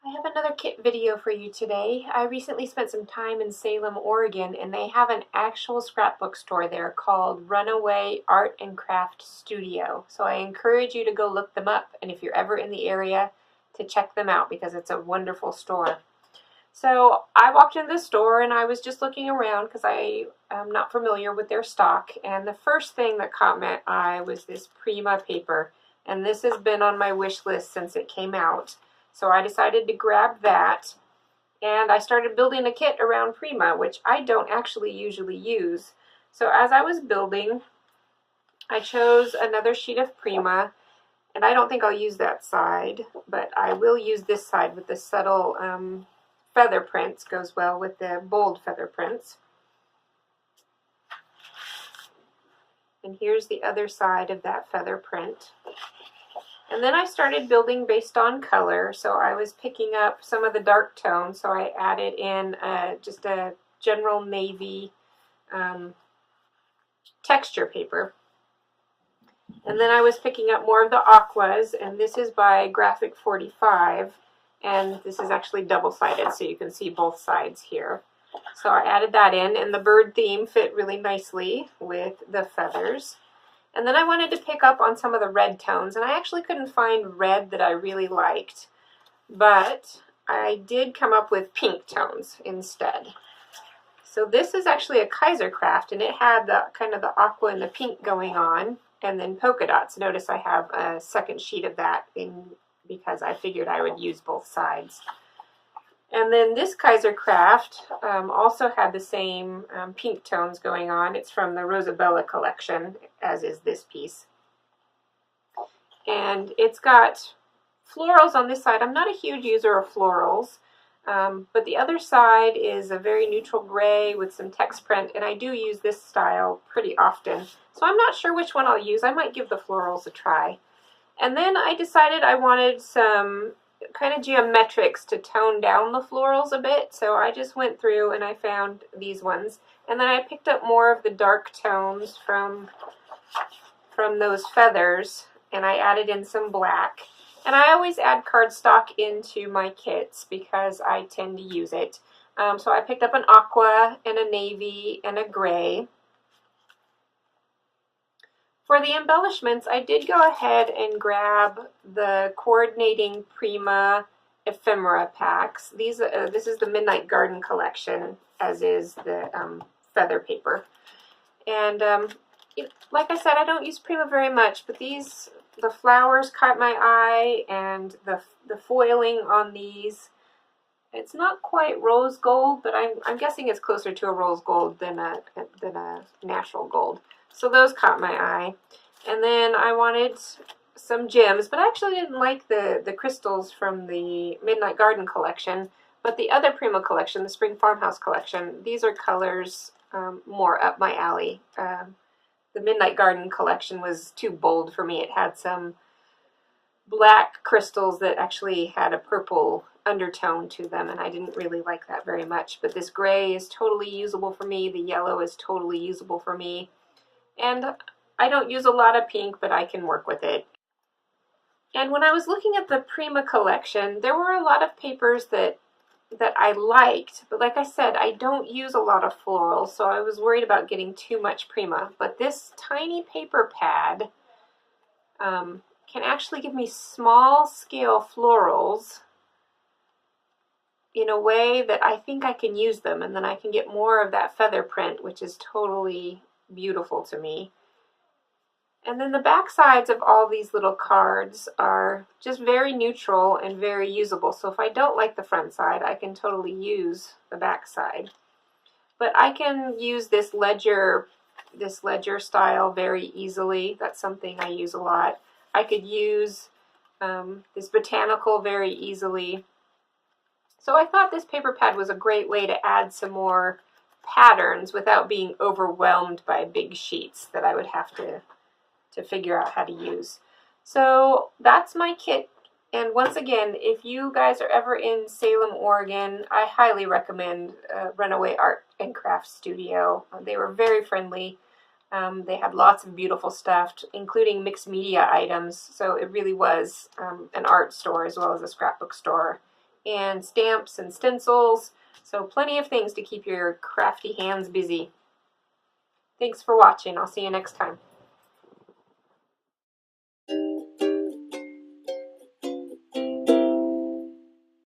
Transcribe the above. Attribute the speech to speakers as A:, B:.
A: I have another kit video for you today. I recently spent some time in Salem, Oregon, and they have an actual scrapbook store there called Runaway Art and Craft Studio. So I encourage you to go look them up, and if you're ever in the area, to check them out because it's a wonderful store. So I walked into the store and I was just looking around because I am not familiar with their stock, and the first thing that caught my eye was this Prima paper, and this has been on my wish list since it came out. So I decided to grab that, and I started building a kit around Prima, which I don't actually usually use. So as I was building, I chose another sheet of Prima, and I don't think I'll use that side, but I will use this side with the subtle feather prints. Goes well with the bold feather prints. And here's the other side of that feather print. And then I started building based on color, so I was picking up some of the dark tones, so I added in just a general navy texture paper. And then I was picking up more of the aquas, and this is by Graphic 45, and this is actually double-sided, so you can see both sides here. So I added that in, and the bird theme fit really nicely with the feathers. And then I wanted to pick up on some of the red tones, and I actually couldn't find red that I really liked, but I did come up with pink tones instead. So this is actually a Kaiser craft, and it had the kind of the aqua and the pink going on, and then polka dots. Notice I have a second sheet of that in because I figured I would use both sides. And then this Kaiser craft also had the same pink tones going on. It's from the Rosabella collection, as is this piece. And it's got florals on this side. I'm not a huge user of florals, but the other side is a very neutral gray with some text print, and I do use this style pretty often. So I'm not sure which one I'll use. I might give the florals a try. And then I decided I wanted some kind of geometrics to tone down the florals a bit, so I just went through and I found these ones, and then I picked up more of the dark tones from those feathers, and I added in some black. And I always add cardstock into my kits because I tend to use it. So I picked up an aqua and a navy and a gray. For the embellishments, I did go ahead and grab the coordinating Prima ephemera packs. This is the Midnight Garden collection, as is the feather paper. And like I said, I don't use Prima very much, but the flowers caught my eye, and the foiling on these, it's not quite rose gold, but I'm guessing it's closer to a rose gold than a natural gold. So those caught my eye. And then I wanted some gems, but I actually didn't like the crystals from the Midnight Garden collection, but the other Prima collection, the Spring Farmhouse collection, these are colors more up my alley. The Midnight Garden collection was too bold for me. It had some black crystals that actually had a purple undertone to them, and I didn't really like that very much. But this gray is totally usable for me. The yellow is totally usable for me. And I don't use a lot of pink, but I can work with it. And when I was looking at the Prima collection, there were a lot of papers that I liked, but like I said, I don't use a lot of florals, so I was worried about getting too much Prima. But this tiny paper pad can actually give me small scale florals in a way that I think I can use them, and then I can get more of that feather print, which is totally beautiful to me. And then the back sides of all these little cards are just very neutral and very usable. So if I don't like the front side, I can totally use the back side. But I can use this ledger style very easily. That's something I use a lot. I could use this botanical very easily. So I thought this paper pad was a great way to add some more patterns without being overwhelmed by big sheets that I would have to figure out how to use. So that's my kit. And once again, if you guys are ever in Salem, Oregon, I highly recommend Runaway Art and Craft Studio. They were very friendly. They had lots of beautiful stuff, including mixed media items. So it really was an art store as well as a scrapbook store and stamps and stencils. So plenty of things to keep your crafty hands busy. Thanks for watching. I'll see you next time.